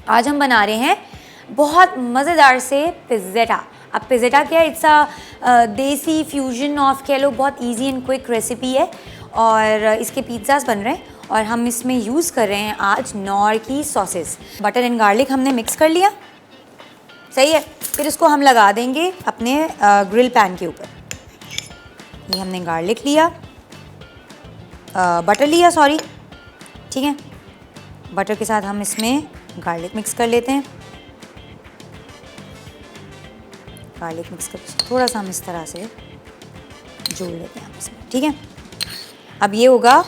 आज हम बना रहे हैं बहुत मज़ेदार से पिज़्ज़ा। अब पिज़्ज़ा क्या है, इट्स अ देसी फ्यूजन ऑफ, कह लो बहुत इजी एंड क्विक रेसिपी है और इसके पिज़्ज़ास बन रहे हैं और हम इसमें यूज़ कर रहे हैं आज नॉर की सॉसेस। बटर एंड गार्लिक हमने मिक्स कर लिया, सही है। फिर इसको हम लगा देंगे अपने ग्रिल पैन के ऊपर। ये हमने गार्लिक लिया, बटर लिया, सॉरी, ठीक है। बटर के साथ हम इसमें गार्लिक मिक्स कर लेते हैं। गार्लिक मिक्स कर थोड़ा सा हम इस तरह से जोड़ लेते हैं इसमें, ठीक है। अब ये होगा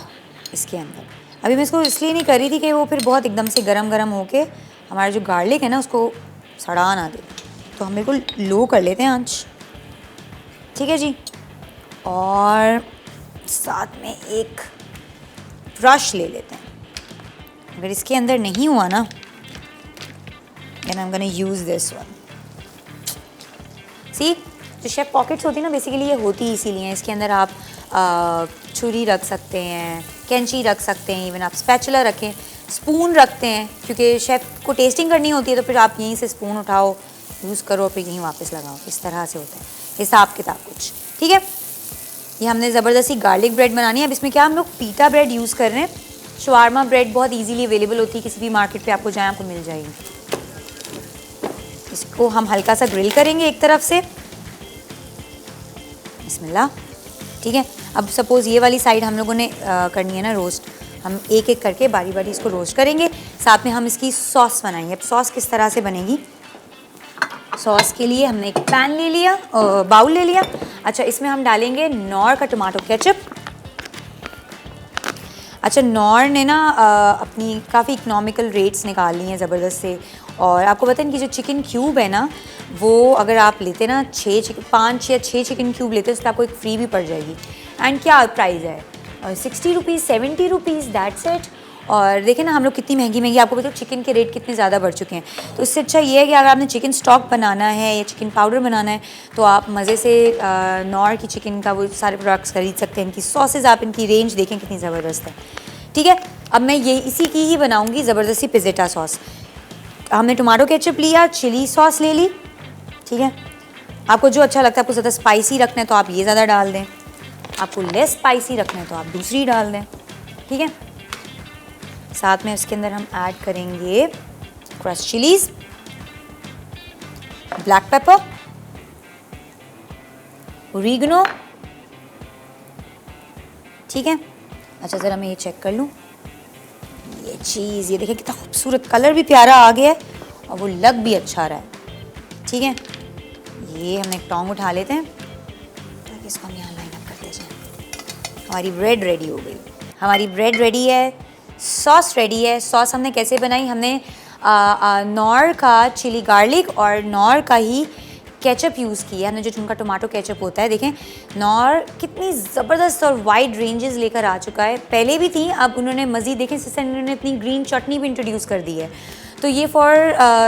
इसके अंदर। अभी मैं इसको इसलिए नहीं कर रही थी कि वो फिर बहुत एकदम से गरम गरम होके हमारा जो गार्लिक है ना उसको सड़ा ना दे, तो हम बिल्कुल लो कर लेते हैं आंच, ठीक है जी। और साथ में एक ब्रश ले लेते हैं। अगर इसके अंदर नहीं हुआ ना, then I am gonna use this one. See, जो शेफ पॉकेट्स होती है ना, बेसिकली ये होती इसीलिए है। इसके अंदर आप छुरी रख सकते हैं, कैंची रख सकते हैं, इवन आप स्पैचुला रखें, स्पून रखते हैं, क्योंकि शेफ़ को टेस्टिंग करनी होती है तो फिर आप यहीं से स्पून उठाओ, यूज़ करो, फिर यहीं वापस लगाओ। इस तरह से होता है हिसाब किताब कुछ, ठीक है। ये हमने ज़बरदस्ती गार्लिक ब्रेड बनानी है। अब इसमें क्या हम लोग पीटा ब्रेड यूज़ कर रहे हैं। शवारमा ब्रेड बहुत इजीली अवेलेबल होती है, किसी भी मार्केट पे आपको जाए आपको मिल जाएगी। इसको हम हल्का सा ग्रिल करेंगे एक तरफ से, बिस्मिल्लाह, ठीक है। अब सपोज़ ये वाली साइड हम लोगों ने करनी है ना रोस्ट, हम एक एक करके बारी बारी इसको रोस्ट करेंगे। साथ में हम इसकी सॉस बनाएंगे। अब सॉस किस तरह से बनेगी, सॉस के लिए हमने एक पैन ले लिया, बाउल ले लिया। अच्छा, इसमें हम डालेंगे नॉर का टमाटो केचप। अच्छा, नॉर ने ना अपनी काफ़ी इकनॉमिकल रेट्स निकाल ली हैं ज़बरदस्त से। और आपको पता है इनकी जो चिकन क्यूब है ना, वो अगर आप लेते ना 5 या 6 चिकन क्यूब लेते हैं तो आपको एक फ्री भी पड़ जाएगी। एंड क्या प्राइस है, 60 रुपीज़, 70 रुपीज़, दैट्स इट। और देखें ना हम लोग कितनी महंगी महंगी, आपको पता चिकन के रेट कितने ज़्यादा बढ़ चुके हैं। तो इससे अच्छा ये है कि अगर आपने चिकन स्टॉक बनाना है या चिकन पाउडर बनाना है तो आप मज़े से नॉर की चिकन का वो सारे प्रोडक्ट्स खरीद सकते हैं। इनकी सॉसेज आप इनकी रेंज देखें कितनी ज़बरदस्त है, ठीक है। अब मैं ये इसी की ही बनाऊँगी ज़बरदस्ती पिज़्ज़ा सॉस। हमने टमाटो केचप लिया, चिली सॉस ले ली, ठीक है। आपको जो अच्छा लगता है, आपको ज़्यादा स्पाइसी रखना है तो आप ये ज़्यादा डाल दें, आपको लेस स्पाइसी रखना है तो आप दूसरी डाल दें, ठीक है। साथ में इसके अंदर हम ऐड करेंगे क्रश चिलीज, ब्लैक पेपर, ओरिगनो, ठीक है। अच्छा, ज़रा मैं ये चेक कर लूँ, ये चीज़, ये देखिए कितना खूबसूरत कलर भी प्यारा आ गया है और वो लग भी अच्छा रहा है, ठीक है। ये हम एक टोंग उठा लेते हैं ताकि इसको हम यहाँ लाइन अप करते जाएं। हमारी ब्रेड रेडी हो गई, हमारी ब्रेड रेडी है, सॉस रेडी है। सॉस हमने कैसे बनाई, हमने नॉर का चिली गार्लिक और नॉर का ही केचप यूज़ किया हमने, जो उनका टोमेटो केचप होता है। देखें नॉर कितनी ज़बरदस्त और वाइड रेंजेस लेकर आ चुका है, पहले भी थी, अब उन्होंने मज़ीद देखें सिस्टर उन्होंने इतनी ग्रीन चटनी भी इंट्रोड्यूस कर दी है। तो ये for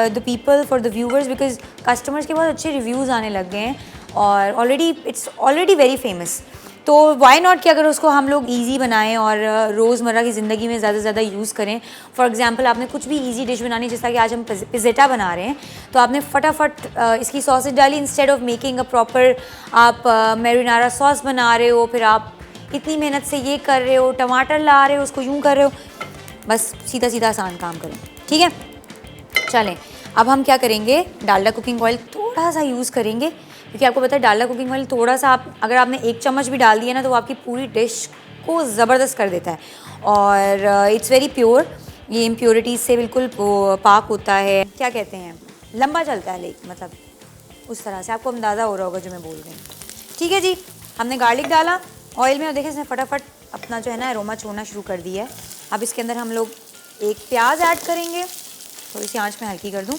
the people, for the viewers, because customers के बहुत अच्छे रिव्यूज़ आने लग गए हैं और इट्स ऑलरेडी वेरी फेमस। तो वाई नॉट कि अगर उसको हम लोग ईजी बनाएं और रोज़मर्रा की ज़िंदगी में ज़्यादा से ज़्यादा यूज़ करें। फॉर एग्जांपल आपने कुछ भी ईजी डिश बनानी, जैसा कि आज हम पिज़्ज़ा बना रहे हैं, तो आपने फटाफट इसकी सॉसेज डाली, instead of making a proper आप मैरिनारा सॉस बना रहे हो, फिर आप इतनी मेहनत से ये कर रहे हो, टमाटर ला रहे हो, उसको यूँ कर रहे हो, बस सीधा सीधा आसान काम करें, ठीक है। चलें, अब हम क्या करेंगे, डालडा कुकिंग ऑयल थोड़ा सा यूज़ करेंगे, क्योंकि आपको पता है डालडा कुकिंग ऑयल थोड़ा सा आप अगर आपने 1 चम्मच भी डाल दिया ना तो वो आपकी पूरी डिश को ज़बरदस्त कर देता है। और इट्स वेरी प्योर, ये इम्प्योरिटीज़ से बिल्कुल पाक होता है, क्या कहते हैं, लंबा चलता है, मतलब उस तरह से आपको अंदाज़ा हो रहा होगा जो मैं बोल रही हूँ, ठीक है जी। हमने गार्लिक डाला ऑयल में और देखें इसने फटाफट अपना जो है ना अरोमा छोड़ना शुरू कर दिया है। अब इसके अंदर हम लोग एक प्याज ऐड करेंगे, थोड़ी सी आँच में हल्की कर दूँ।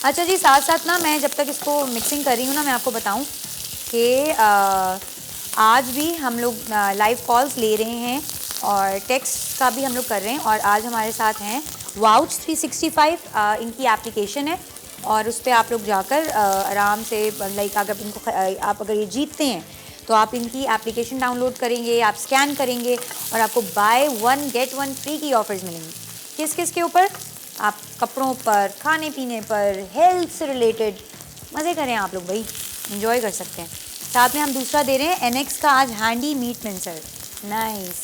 अच्छा जी, साथ साथ ना मैं जब तक इसको मिक्सिंग कर रही हूँ ना, मैं आपको बताऊँ कि आज भी हम लोग लाइव कॉल्स ले रहे हैं और टेक्स्ट का भी हम लोग कर रहे हैं। और आज हमारे साथ हैं वाउच 365, इनकी एप्लीकेशन है और उस पर आप लोग जाकर आराम से, लाइक अगर इनको आप अगर ये जीतते हैं तो आप इनकी एप्लीकेशन डाउनलोड करेंगे, आप स्कैन करेंगे और आपको बाय 1 गेट 1 फ्री की ऑफर्स मिलेंगी। किस किस के ऊपर, आप कपड़ों पर, खाने पीने पर, हेल्थ से रिलेटेड मज़े करें आप लोग भाई, इंजॉय कर सकते हैं। साथ में हम दूसरा दे रहे हैं एनएक्स का आज हैंडी मीट मिंसर। नाइस,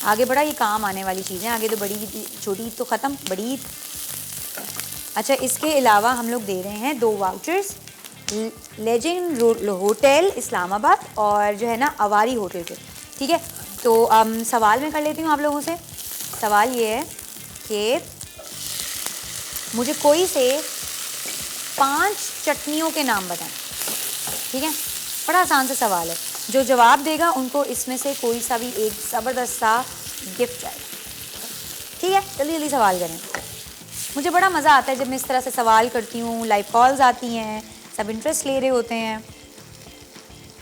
आगे बढ़ा, ये काम आने वाली चीज़ें, आगे तो बड़ी छोटी ईद तो ख़त्म, बड़ी ईद। अच्छा, इसके अलावा हम लोग दे रहे हैं 2 वाउचर्स लेजेंड होटल इस्लामाबाद और जो है ना अवारी होटल के। ठीक है, तो सवाल मैं कर लेती हूँ आप लोगों से। सवाल ये है कि मुझे कोई से 5 चटनियों के नाम बताएं। ठीक है, बड़ा आसान सा सवाल है, जो जवाब देगा उनको इसमें से कोई सा भी एक ज़बरदस्त सा गिफ्ट जाएगा। ठीक है, जल्दी जल्दी सवाल करें। मुझे बड़ा मज़ा आता है जब मैं इस तरह से सवाल करती हूँ, लाइव कॉल्स आती हैं, सब इंटरेस्ट ले रहे होते हैं,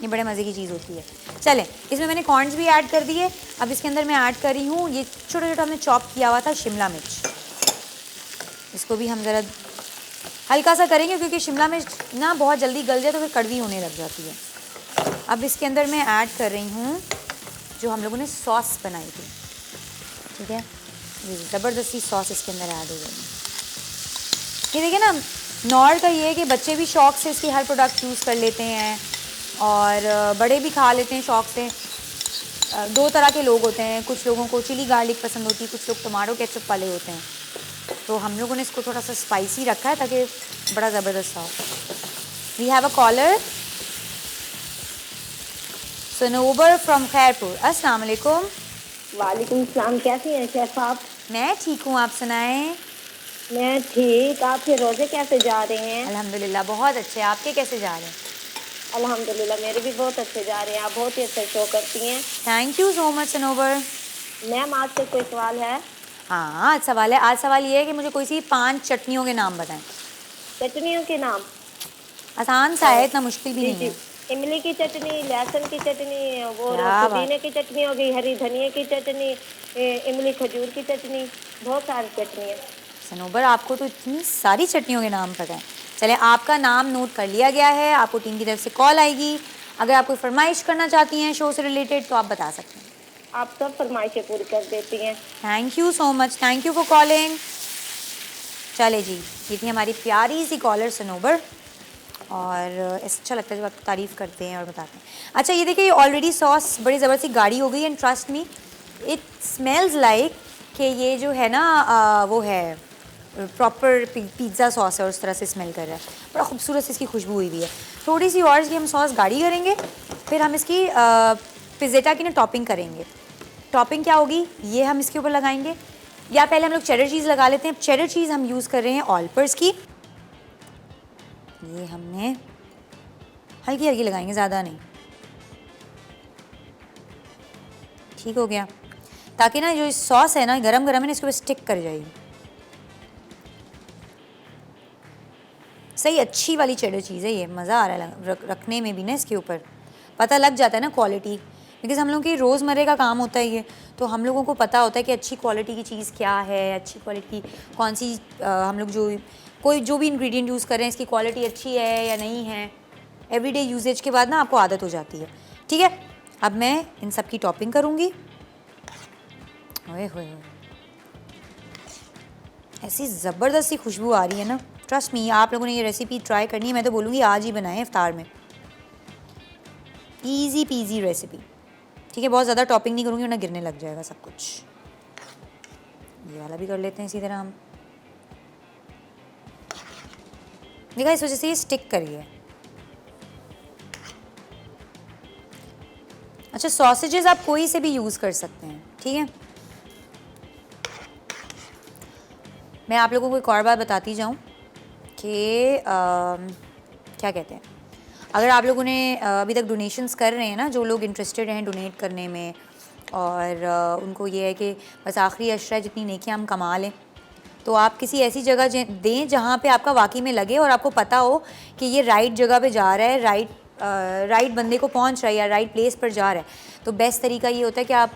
ये बड़े मज़े की चीज़ होती है। चलें, इसमें मैंने कॉर्न्स भी ऐड कर दिए। अब इसके अंदर मैं ऐड कर रही हूँ ये छोटा छोटा हमने चॉप किया हुआ था शिमला मिर्च। इसको भी हम ज़रा हल्का सा करेंगे क्योंकि शिमला मिर्च ना बहुत जल्दी गल जाए तो फिर कड़वी होने लग जाती है। अब इसके अंदर मैं ऐड कर रही हूँ जो हम लोगों ने सॉस बनाई थी। ठीक है, ये ज़बरदस्ती सॉस इसके अंदर ऐड हो गई। ये देखिए ना, नॉर का ये है कि बच्चे भी शौक़ से इसकी हर प्रोडक्ट यूज़ कर लेते हैं और बड़े भी खा लेते हैं शौक़ से। 2 तरह के लोग होते हैं, कुछ लोगों को चिली गार्लिक पसंद होती है, कुछ लोग टमाटो केचप वाले होते हैं। तो हम लोगों ने इसको थोड़ा सा स्पाइसी रखा है ताकि बड़ा ज़बरदस्त सा हो। We have a caller, Sanobar from Khairpur. अस्सलाम वालेकुम। वालेकुम सलाम, कैसी हैं शेफ आप? मैं ठीक हूँ, आप सुनाएं? मैं ठीक। आपके रोज़े कैसे जा रहे हैं? अल्हम्दुलिल्लाह बहुत अच्छे। आपके कैसे जा रहे हैं? अल्हम्दुलिल्लाह मेरे भी बहुत अच्छे जा रहे हैं। आप बहुत ही अच्छा शो करती हैं। Thank you so much Sanobar. Ma'am आपसे कोई सवाल है? हाँ, आज सवाल है। आज सवाल ये है कि मुझे कोई सी 5 चटनियों के नाम बताएं। चटनियों के नाम? आसान सा है, इतना मुश्किल भी जी नहीं जी, है। इमली की चटनी, लहसुन की चटनी, वो क्या बात। पुदीने की चटनी हो गई, हरी धनिया की चटनी, इमली खजूर की चटनी, बहुत सारी चटनी है। सनोबर, आपको तो इतनी सारी चटनियों के नाम पता है। चले, आपका नाम नोट कर लिया गया है, आपको टीम की तरफ से कॉल आएगी। अगर आप कोई फरमाइश करना चाहती हैं शो से रिलेटेड तो आप बता सकते हैं। आप सब फरमाइशें पूरी कर देती हैं। Thank you so much, thank you for calling. चले जी, ये थी हमारी प्यारी सी कॉलर सनोबर, और अच्छा लगता है जब आप तारीफ़ करते हैं और बताते हैं। अच्छा, ये देखिए, ये ऑलरेडी सॉस बड़ी ज़बरदस्ती गाढ़ी हो गई and trust me it smells like कि ये जो है ना वो है प्रॉपर पिज़्ज़ा सॉस है और उस तरह से स्मेल कर रहा है। बड़ा खूबसूरत सी इसकी खुशबू हुई है। थोड़ी सी और इसकी हम सॉस गाढ़ी करेंगे, फिर हम इसकी पिज़्ज़ेटा की ना टॉपिंग करेंगे। टॉपिंग क्या होगी, ये हम इसके ऊपर लगाएंगे, या पहले हम लोग चेडर चीज़ लगा लेते हैं। चेडर चीज़ हम यूज़ कर रहे हैं ऑलपर्स की। ये हमने हल्की हल्की लगाएंगे, ज़्यादा नहीं। ठीक हो गया, ताकि ना जो सॉस है ना गरम गरम है ना इसके ऊपर स्टिक कर जाएगी। सही अच्छी वाली चेडर चीज़ है ये, मज़ा आ रहा है रखने में भी ना। इसके ऊपर पता लग जाता है ना क्वालिटी, बिकॉज़ हम लोगों की रोज़मर्रे का काम होता है ये, तो हम लोगों को पता होता है कि अच्छी क्वालिटी की चीज़ क्या है, अच्छी क्वालिटी की कौन सी हम लोग जो भी इंग्रेडिएंट यूज़ कर रहे हैं इसकी क्वालिटी अच्छी है या नहीं है। एवरीडे यूजेज के बाद ना आपको आदत हो जाती है। ठीक है, अब मैं इन सब की टॉपिंग करूँगी। ओए होए, ऐसी ज़बरदस्त सी खुशबू आ रही है ना, ट्रस्ट मी। आप लोगों ने ये रेसिपी ट्राई करनी है, मैं तो बोलूँगी आज ही बनाएं इफ्तार में। Easy PG recipe. ठीक है, बहुत ज़्यादा टॉपिंग नहीं करूँगी वरना गिरने लग जाएगा सब कुछ। ये वाला भी कर लेते हैं इसी तरह हम। देखा, इस वजह से ये स्टिक करी है। अच्छा, सॉसेजेस आप कोई से भी यूज़ कर सकते हैं। ठीक है, मैं आप लोगों को एक और बात बताती जाऊँ कि क्या कहते हैं, अगर आप लोगों ने अभी तक डोनेशंस कर रहे हैं ना, जो लोग इंटरेस्टेड हैं डोनेट करने में, और उनको ये है कि बस आखिरी अशरा जितनी नेकियां हम कमा लें, तो आप किसी ऐसी जगह दें जहाँ पे आपका वाकई में लगे और आपको पता हो कि ये राइट जगह पे जा रहा है, राइट बंदे को पहुँच रहा है या राइट प्लेस पर जा रहा है। तो बेस्ट तरीका ये होता है कि आप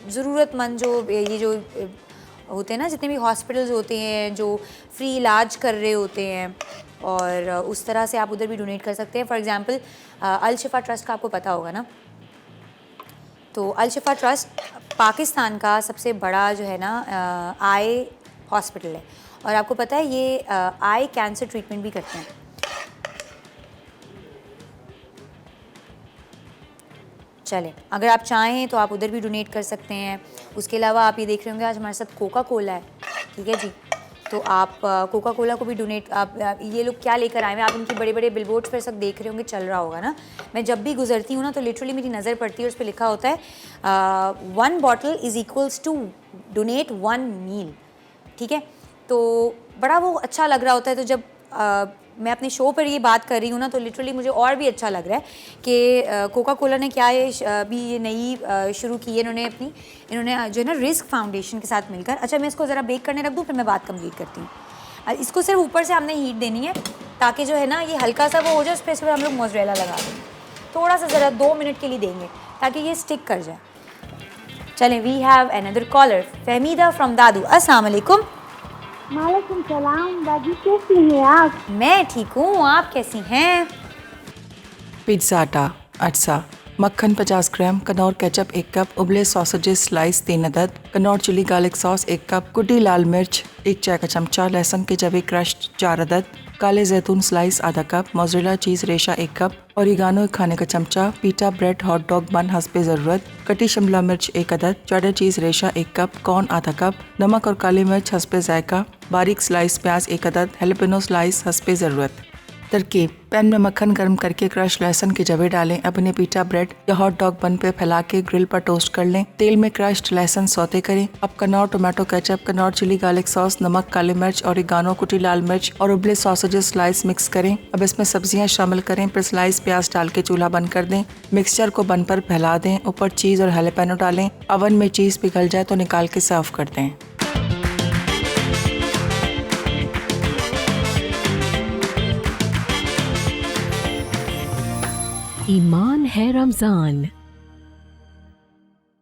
ज़रूरतमंद जो होते हैं ना, जितने भी हॉस्पिटल्स होते हैं जो फ्री इलाज कर रहे होते हैं, और उस तरह से आप उधर भी डोनेट कर सकते हैं। For example Al Shifa trust का आपको पता होगा ना, तो अल शिफा ट्रस्ट पाकिस्तान का सबसे बड़ा जो है ना आई हॉस्पिटल है, और आपको पता है ये आई कैंसर ट्रीटमेंट भी करते हैं। चलें, अगर आप चाहें तो आप उधर भी डोनेट कर सकते हैं। उसके अलावा आप ये देख रहे होंगे आज हमारे साथ कोका कोला है, ठीक है जी, तो आप कोका कोला को भी डोनेट आप ये लोग क्या लेकर आए हैं, आप इनके बड़े बड़े बिलबोर्ड्स पर सब देख रहे होंगे, चल रहा होगा ना। मैं जब भी गुजरती हूँ ना तो लिटरली मेरी नज़र पड़ती है, उस पर लिखा होता है 1 bottle is equals to donate 1 meal, ठीक है। तो बड़ा वो अच्छा लग रहा होता है। तो जब मैं अपने शो पर ये बात कर रही हूँ ना तो लिटरली मुझे और भी अच्छा लग रहा है कि कोका कोला ने क्या ये अभी ये नई शुरू की है इन्होंने जो है ना रिस्क फाउंडेशन के साथ मिलकर। अच्छा, मैं इसको ज़रा बेक करने रख दूँ, फिर मैं बात कंप्लीट करती हूँ। इसको सिर्फ ऊपर से हमने हीट देनी है ताकि जो है ना ये हल्का सा वो हो जाए, उस पर हम लोग मोज़रेला लगा देंगे, थोड़ा सा ज़रा 2 मिनट के लिए देंगे ताकि ये स्टिक कर जाए। चलें, we have another caller, Fahmida from Dadu. अस्सलाम वालेकुम। वालेकुम सलाम। दादी कैसी हैं आप? मैं ठीक हूँ, आप कैसी हैं? पिज़्ज़ा आटा अटसा, मक्खन 50 ग्राम, कनौर केचप 1 कप, उबले सॉसेजेस स्लाइस 3 अदद, Knorr chilli garlic sauce 1 cup, कुटी लाल मिर्च 1 चाय का चमचा, लहसुन के जवे क्रश्ड 4 अदद, काले जैतून स्लाइस आधा कप, मोज़रेला चीज़ रेशा 1 कप, ओरिगानो 1 खाने का चमचा, पीटा ब्रेड हॉट डॉग बन हस्बे ज़रूरत, कटी शिमला मिर्च 1 अदद, चेडर चीज़ रेशा 1 कप, कॉर्न आधा कप, नमक और काली मिर्च हस्बे जायका, बारीक स्लाइस प्याज 1 अदद, हेलपिनो स्लाइस हस्बे ज़रूरत। तरकीब: पैन में मक्खन गर्म करके क्रश लहसुन के जवे डालें। अब इन्हें पीटा ब्रेड या हॉट डॉग बन पे फैला के ग्रिल पर टोस्ट कर लें। तेल में क्रश्ड लहसुन सौते करें। अब Knorr tomato ketchup, Knorr chilli garlic sauce, नमक, काली मिर्च, ओरिगानो, कुटी लाल मिर्च और उबले सॉसेजेस स्लाइस मिक्स करें। अब इसमें सब्जियां शामिल करें, फिर स्लाइस प्याज डाल के चूल्हा बंद कर दें। मिक्सचर को बन पर फैला दें। ऊपर चीज़ और हैलेपेनो डालें। अवन में चीज़ पिघल जाए तो निकाल के सर्व कर दें। ईमान है रमज़ान।